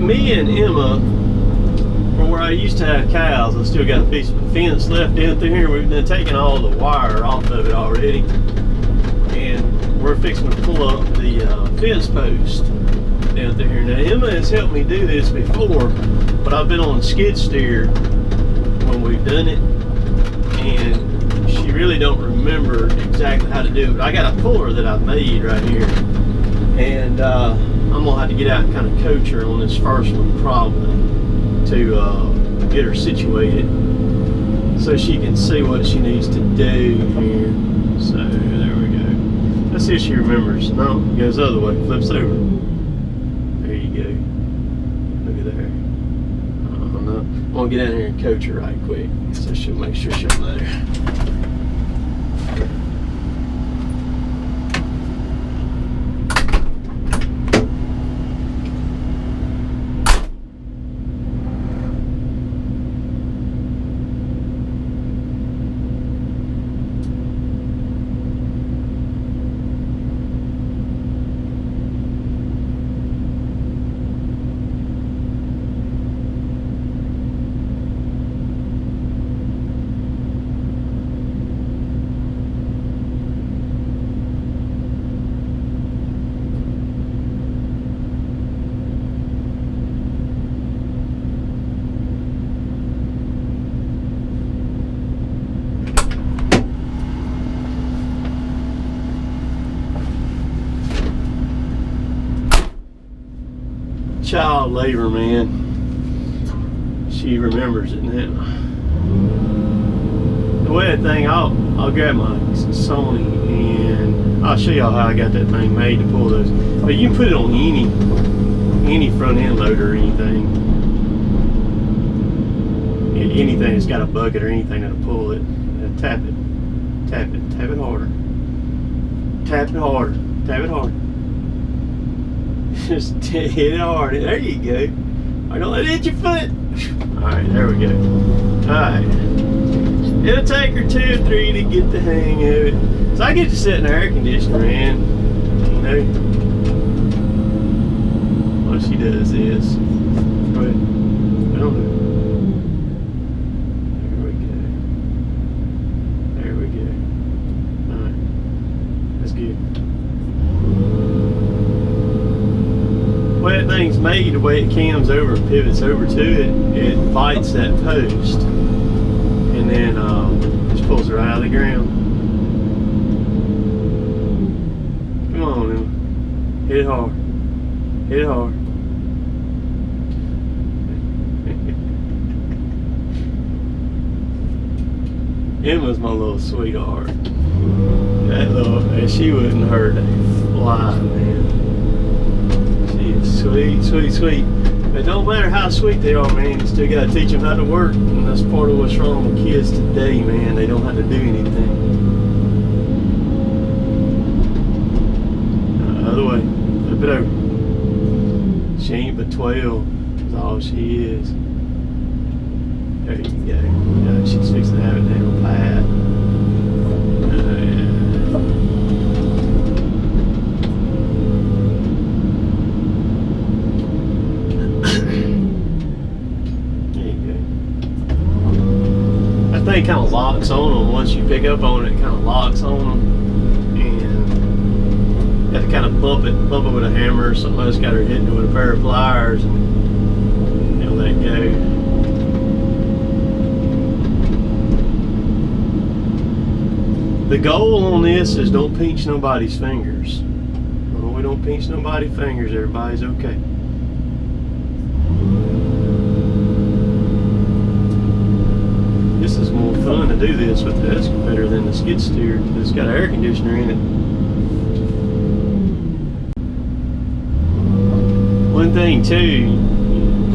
me and Emma, from where I used to have cows, I still got a piece of fence left down through here. We've been taking all the wire off of it already, and we're fixing to pull up the fence post down through here. Now Emma has helped me do this before, but I've been on skid steer when we've done it, and she really don't remember exactly how to do it. But I got a puller that I've made right here, and I'm gonna have to get out and kind of coach her on this first one probably to get her situated so she can see what she needs to do here. So there we go. Let's see if she remembers. No, it goes the other way, flips over. There you go. Look at there. No. I'm gonna get out here and coach her right quick so she'll make sure she'll know. Child labor, man. She remembers it now. The way that thing, I'll grab my Sony and I'll show y'all how I got that thing made to pull those. But you can put it on any front end loader or anything. Anything that's got a bucket or anything that'll pull it. Tap it. Tap it. Tap it harder. Tap it harder. Tap it harder. Just hit it hard. There you go. Alright, don't let it hit your foot. Alright, there we go. Alright. It'll take her 2 or 3 to get the hang of it. So I get to sit in the air conditioner, man. You know. What she does is. Go ahead. I don't know. There we go. There we go. Alright. That's good. The way that thing's made, the way it cams over and pivots over to it, it bites that post and then just pulls her out of the ground. Come on, Emma. Hit it hard. Hit it hard. Emma's my little sweetheart. That little, she wouldn't hurt a fly, man. Sweet, sweet, sweet. But no matter how sweet they are, man, you still gotta teach them how to work. And that's part of what's wrong with kids today, man. They don't have to do anything. Other way. Flip it over. She ain't but 12. That's all she is. There you go. Yeah, she's fixing to have it down pat. It kind of locks on them. Once you pick up on it, it kind of locks on them, and you have to kind of bump it with a hammer or something. I just got her hitting it with a pair of pliers, and they'll let go. The goal on this is don't pinch nobody's fingers. Well, we don't pinch nobody's fingers. Everybody's okay. This is more fun to do this with the excavator than the skid steer. It's got an air conditioner in it. One thing too,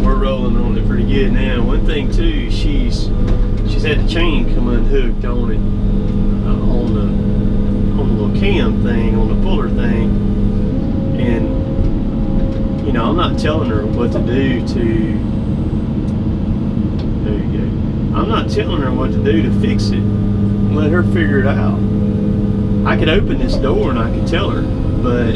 we're rolling on it pretty good now. One thing too, she's had the chain come unhooked on it, on the little cam thing, on the puller thing, and you know, I'm not telling her what to do to. There you go. I'm not telling her what to do to fix it. Let her figure it out. I could open this door and I could tell her, but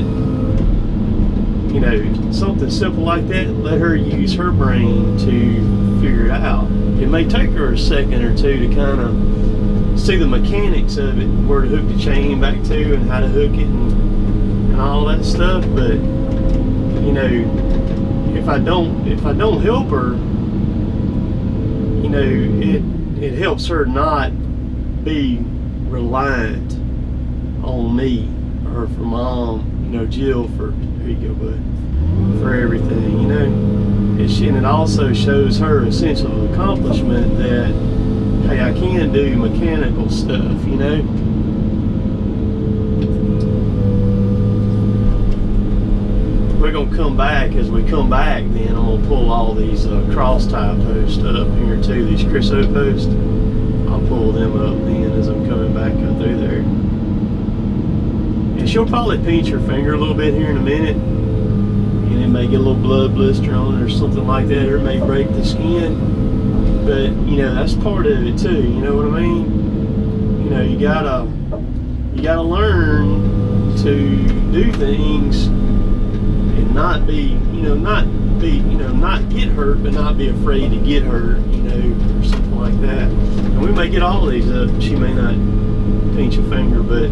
you know, something simple like that, let her use her brain to figure it out. It may take her a second or two to kind of see the mechanics of it, where to hook the chain back to and how to hook it and all that stuff. But you know, if I don't help her, you know, it helps her not be reliant on me or for mom, you know, Jill, for, here you go, bud, for everything, you know. And it also shows her a sense of accomplishment that, hey, I can do mechanical stuff, you know. We're gonna come back. As we come back, then I'm gonna pull all these cross tie posts up here too, these Crisso posts. I'll pull them up then as I'm coming back up through there. And she'll probably pinch her finger a little bit here in a minute, and it may get a little blood blister on it or something like that, or it may break the skin. But you know, that's part of it too, you know what I mean? You know, you gotta learn to do things and not be, not get hurt, but not be afraid to get hurt, you know, or something like that. And we may get all of these up, she may not pinch a finger, but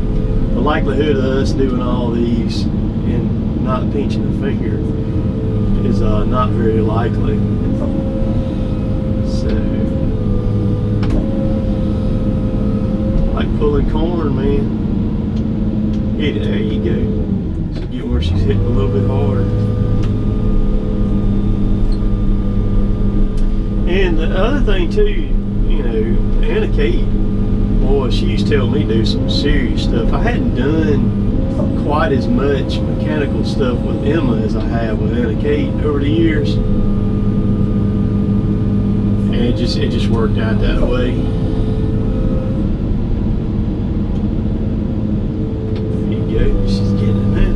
the likelihood of us doing all these and not pinching a finger is not very likely. So, like pulling corn, man. Yeah, there you go. So get where she's hitting a little bit hard. And the other thing too, you know, Anna Kate, boy, she used to tell me to do some serious stuff. I hadn't done quite as much mechanical stuff with Emma as I have with Anna Kate over the years. And it just worked out that way. There you go, she's getting it now.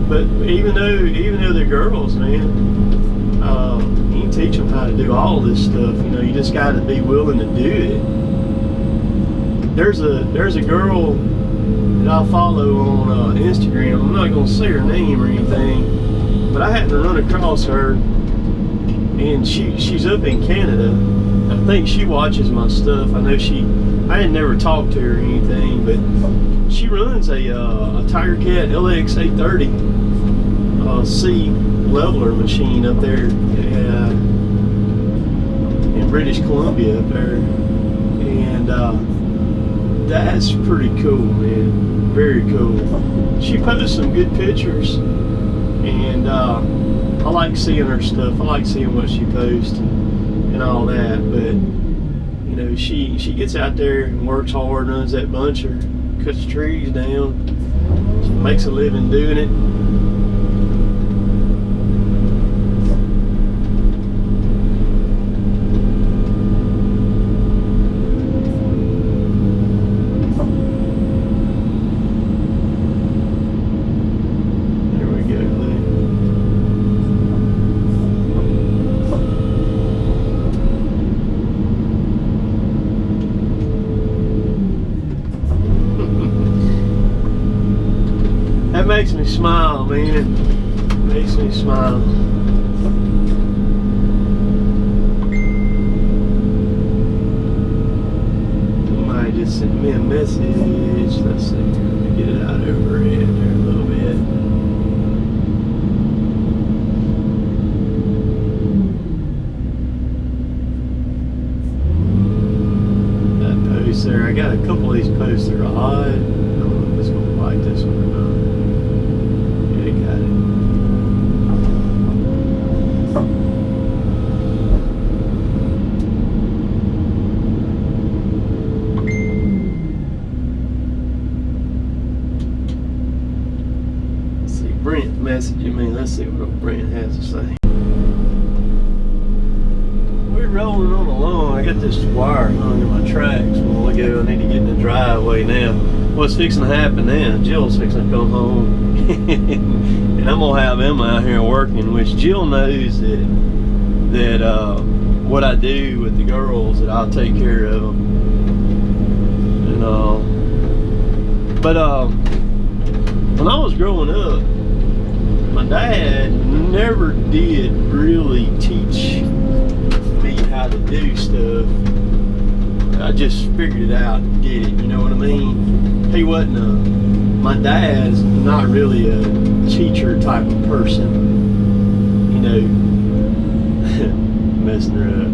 But even though they're girls, man, you can teach them how to do all this stuff. You know, you just got to be willing to do it. There's a girl that I follow on Instagram. I'm not gonna say her name or anything, but I happened to run across her, and she's up in Canada. I think she watches my stuff. I know I had never talked to her or anything, but she runs a Tiger Cat LX 830 C leveler machine up there in British Columbia up there, and that's pretty cool, man. Very cool. She posts some good pictures, and I like seeing her stuff. I like seeing what she posts and all that. But you know, she gets out there and works hard, runs that buncher, cuts trees down, she makes a living doing it. Makes me smile, man. Makes me smile. Somebody just sent me a message. Let's see. Let me get it out over here a little bit. That post there. I got a couple of these posts that are odd. I don't know if it's going to like this one or not. Got it. Let's see, Brent messaging me. Let's see what Brent has to say. We're rolling on along. I got this wire hung in my tracks a while ago. I need to get in the driveway now. What's fixing to happen now? Jill's fixing to come home. And I'm gonna have Emma out here working, which Jill knows that what I do with the girls, that I'll take care of them and all. But when I was growing up, my dad never did really teach me how to do stuff. I just figured it out and did it, you know what I mean? He wasn't my dad's not really a teacher type of person, you know, messing her up.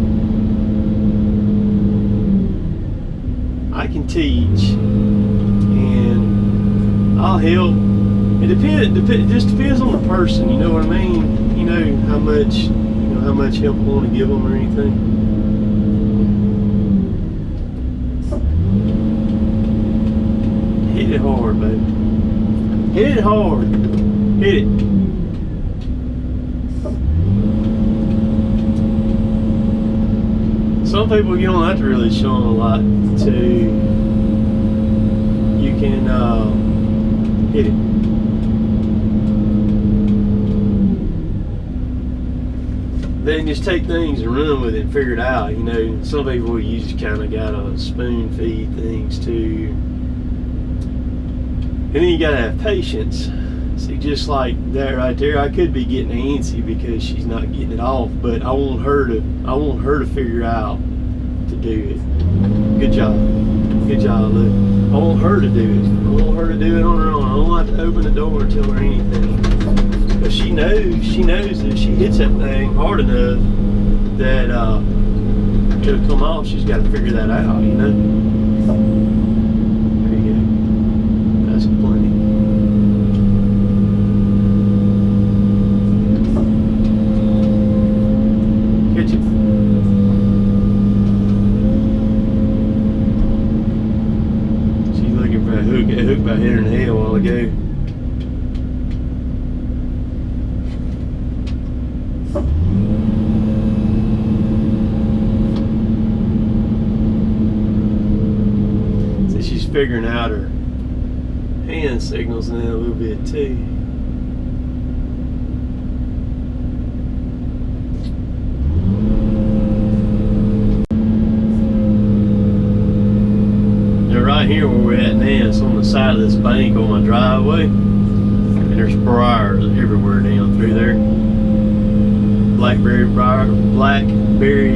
I can teach and I'll help. It just depends on the person, you know what I mean? You know how much help I want to give them or anything. Hit it hard, baby. Hit it hard. Hit it. Some people you don't have to really show them a lot to. You can hit it. Then just take things and run with it and figure it out. You know, some people you just kind of gotta spoon feed things to. And then you gotta have patience. See, just like that right there, I could be getting antsy because she's not getting it off, but I want her to figure out to do it. Good job. Good job, Luke. I want her to do it. I want her to do it on her own. I don't have to open the door and tell her anything. But she knows that she hits that thing hard enough that it'll come off. She's got to figure that out, you know? There you go. That's plenty. Catch it. She's looking for a hook. That hook about hit her in the head a while ago. Figuring out her hand signals in a little bit too. Now right here where we're at now, it's on the side of this bank on my driveway, and there's briars everywhere down through there. Blackberry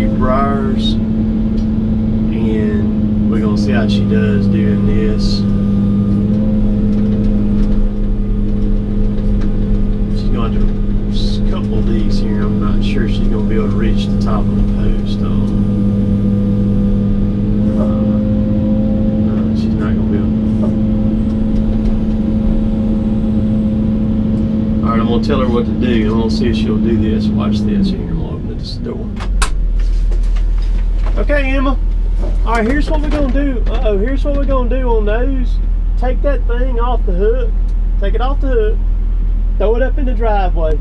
briars, and we're gonna see how she does doing this. She's going to do a couple of these here. I'm not sure she's gonna be able to reach the top of the post on. No, she's not gonna be able to. Alright, I'm gonna tell her what to do. I'm gonna see if she'll do this. Watch this here. I'm gonna open this door. Okay, Emma. Alright, here's what we're going to do. Here's what we're going to do on those. Take that thing off the hook. Take it off the hook. Throw it up in the driveway.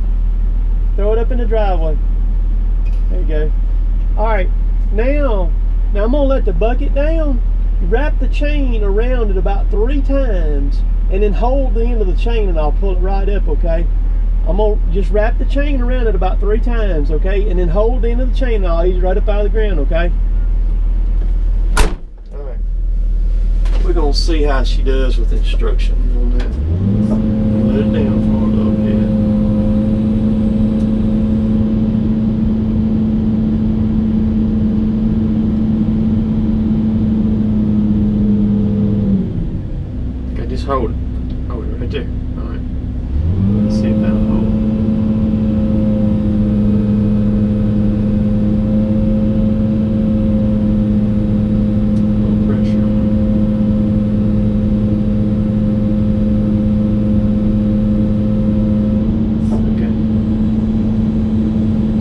Throw it up in the driveway. There you go. Alright, now I'm going to let the bucket down. Wrap the chain around it about 3 times. And then hold the end of the chain and I'll pull it right up, okay? I'm going to just wrap the chain around it about 3 times, okay? And then hold the end of the chain and I'll ease it right up out of the ground, okay? We're going to see how she does with instructions on that. Let it down for a little bit. Okay, just hold it. Hold it right there. Alright. Let's see if that'll hold.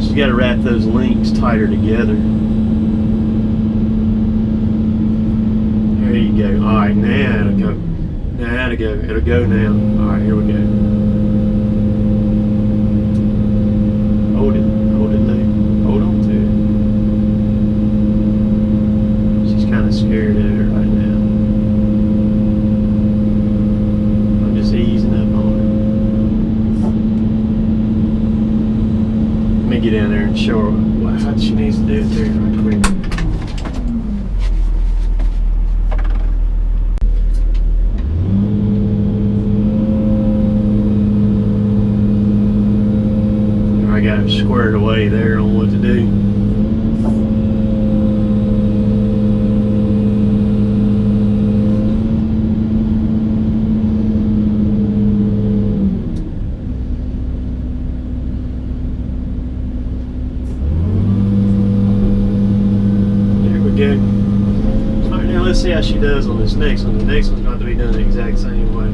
You got to wrap those links tighter together. There you go. All right, now it'll go. Now it'll go. It'll go now. All right, here we go. Hold it, Lou. Hold on to it. She's kind of scared of it right now. I'm just easing up on her. Let me get in there and show her what she needs to do there right quick. much squared away there on what to do. Go. Alright, now let's see how she does on this next one. The next one's going to be done the exact same way.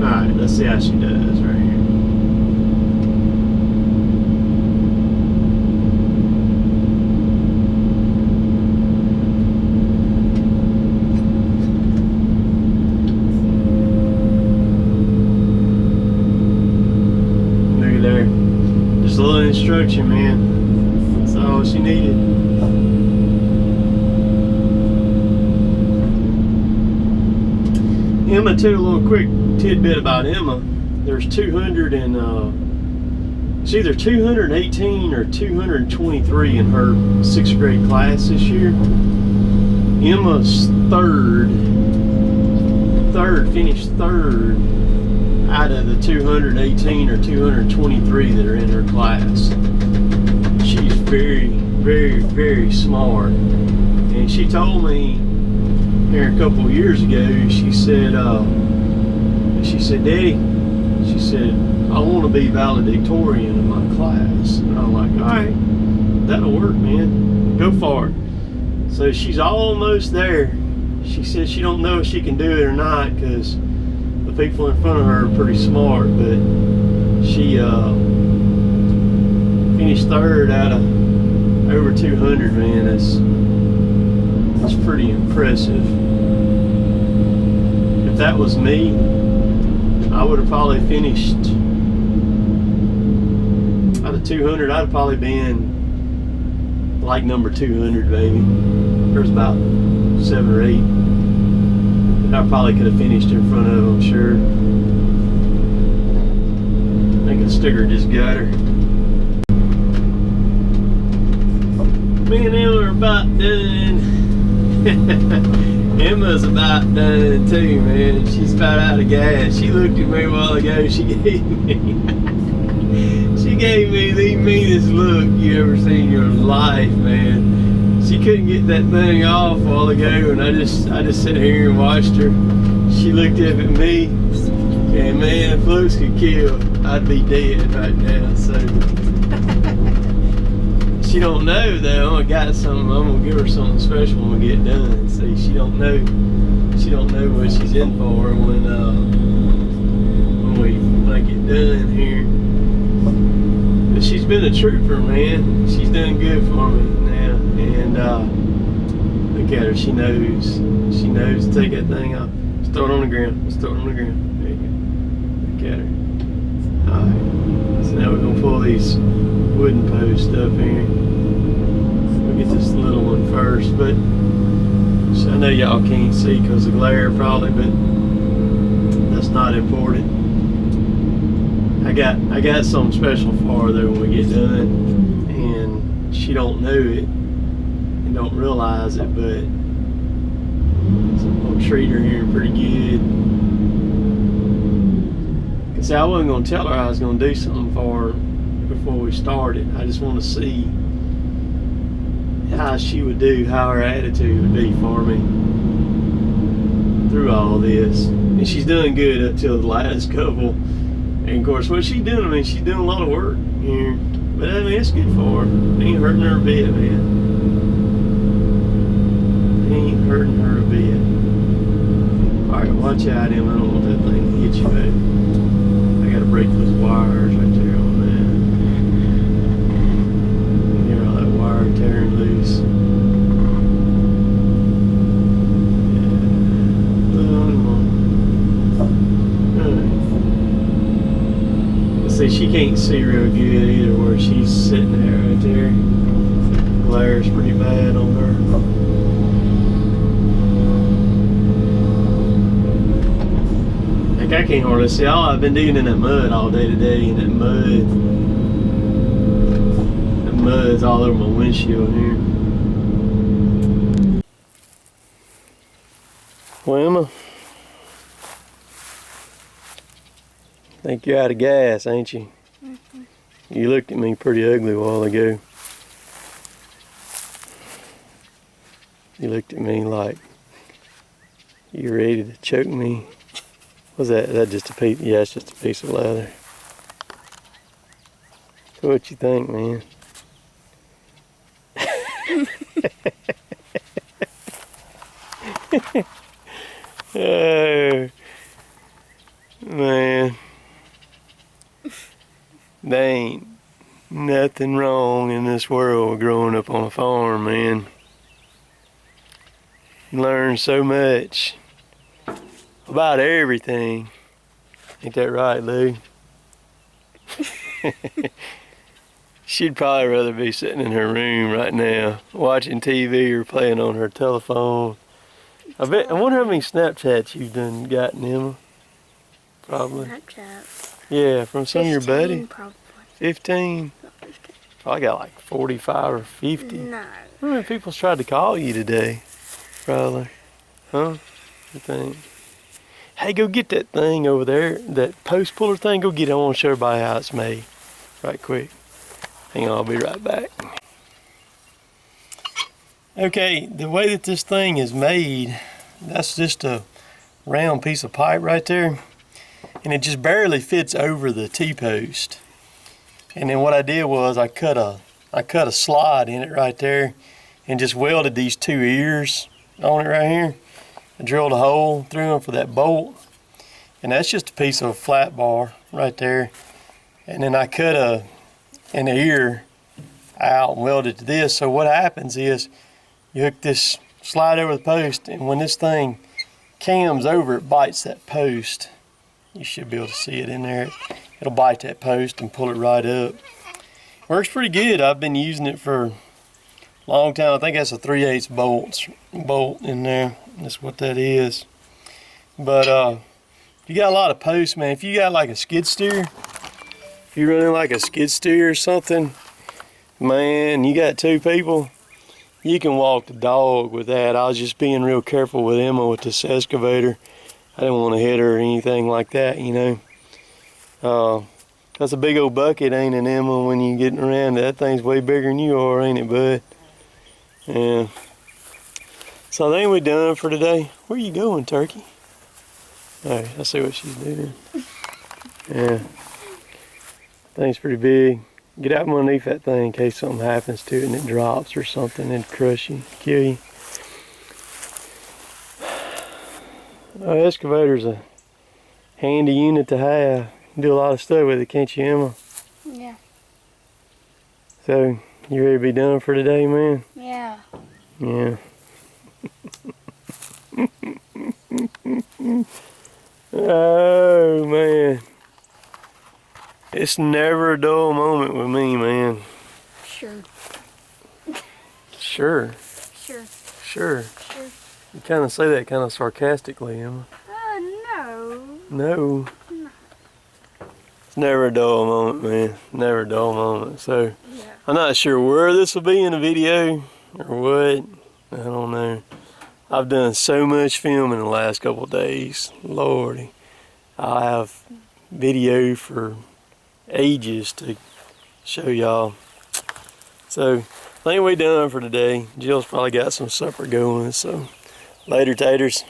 Alright, let's see how she does right here. Just a little instruction, man. That's all she needed. Emma, too, a little quick tidbit about Emma. There's 200 and it's either 218 or 223 in her 6th grade class this year. Emma's finished third out of the 218 or 223 that are in her class. She's very, very, very smart. And she told me here a couple of years ago, she said, Daddy, she said, I want to be valedictorian in my class. And I'm like, all right, that'll work, man. Go for it. So she's almost there. She said she don't know if she can do it or not because the people in front of her are pretty smart, but she finished third out of over 200, man. That's pretty impressive. If that was me, I would have probably finished out of 200. I'd have probably been like number 200, baby. There's about 7 or 8. I probably could have finished in front of them, sure. I think the sticker just got her. Me and Emma are about done. Emma's about done too, man. She's about out of gas. She looked at me a while ago. She gave me the meanest look you ever seen in your life, man. She couldn't get that thing off a while ago, and I just sat here and watched her. She looked up at me, and man, if looks could kill, I'd be dead right now. So she don't know though. I'm gonna give her something special when we get done. See, she don't know what she's in for when I get done here. But she's been a trooper, man. She's done good for me now. And look at her, she knows to take that thing off. Just throw it on the ground. Just throw it on the ground. There you go. Look at her. Alright. So now we're gonna pull these wooden posts up here. We'll get this little one first, but so I know y'all can't see because of glare probably, but that's not important. I got something special for her though when we get done, and she don't know it and don't realize it, but I'm gonna treat her here pretty good. Cause I wasn't gonna tell her I was gonna do something for her before we started. I just want to see how she would do, how her attitude would be for me through all this. And she's doing good up till the last couple. And of course, what she's doing, I mean, she's doing a lot of work here. But I mean, it's good for her. It ain't hurting her a bit, man. It ain't hurting her a bit. Alright, watch out, Emma. I don't want that thing to hit you, baby. I gotta break those wires right there on that. You hear all that wire tearing loose. See, she can't see real good either where she's sitting there right there. Glare's pretty bad on her. I Heck, I can't hardly see. All I've been digging in that mud all day today, and that mud's all over my windshield here. Well, Emma, I think you're out of gas, ain't you? Mm-hmm. You looked at me pretty ugly a while ago. You looked at me like you ready to choke me. Was that? Is that just a piece? Yeah, it's just a piece of leather. So what you think, man? Oh, man. There ain't nothing wrong in this world with growing up on a farm, man. You learn so much about everything. Ain't that right, Lou? She'd probably rather be sitting in her room right now, watching TV or playing on her telephone. I wonder how many Snapchats you've done gotten, Emma. Probably. Snapchat. Yeah, from some of your buddies. Probably. 15? Not 15. Probably got like 45 or 50. No. How many people's tried to call you today? Probably. Huh? You think? Hey, go get that thing over there, that post puller thing. Go get it. I want to show everybody how it's made. Right quick. Hang on, I'll be right back. Okay, the way that this thing is made, that's just a round piece of pipe right there. And it just barely fits over the T-post. And then what I did was I cut a slot in it right there and just welded these two ears on it right here. I drilled a hole through them for that bolt. And that's just a piece of flat bar right there. And then I cut an ear out and welded to this. So what happens is you hook this slide over the post, and when this thing cams over, it bites that post. You should be able to see it in there. It'll bite that post and pull it right up. Works pretty good. I've been using it for a long time. I think that's a 3/8 bolt in there. That's what that is. But you got a lot of posts, man. If you got like a skid steer, if you're running like a skid steer or something, man, you got two people, you can walk the dog with that. I was just being real careful with Emma with this excavator. I didn't want to hit her or anything like that, you know. That's a big old bucket, ain't it, Emma, when you're getting around? That thing's way bigger than you are, ain't it, bud? Yeah. So I think we're done for today. Where you going, turkey? All right, I see what she's doing. Yeah. Thing's pretty big. Get out from underneath that thing in case something happens to it and it drops or something and crush you, kill you. Excavator's a handy unit to have. You can do a lot of stuff with it, can't you, Emma? Yeah. So, you ready to be done for today, man? Yeah. Yeah. Oh, man. It's never a dull moment with me, man. Sure. Sure. Sure. Sure. Sure. You kind of say that kind of sarcastically, Emma. No. No. It's never a dull moment, man. Never a dull moment. So, Yeah. I'm not sure where this will be in the video or what. I don't know. I've done so much filming the last couple of days. Lordy. I'll have video for ages to show y'all. So, I think we're done for today. Jill's probably got some supper going, so later, taters.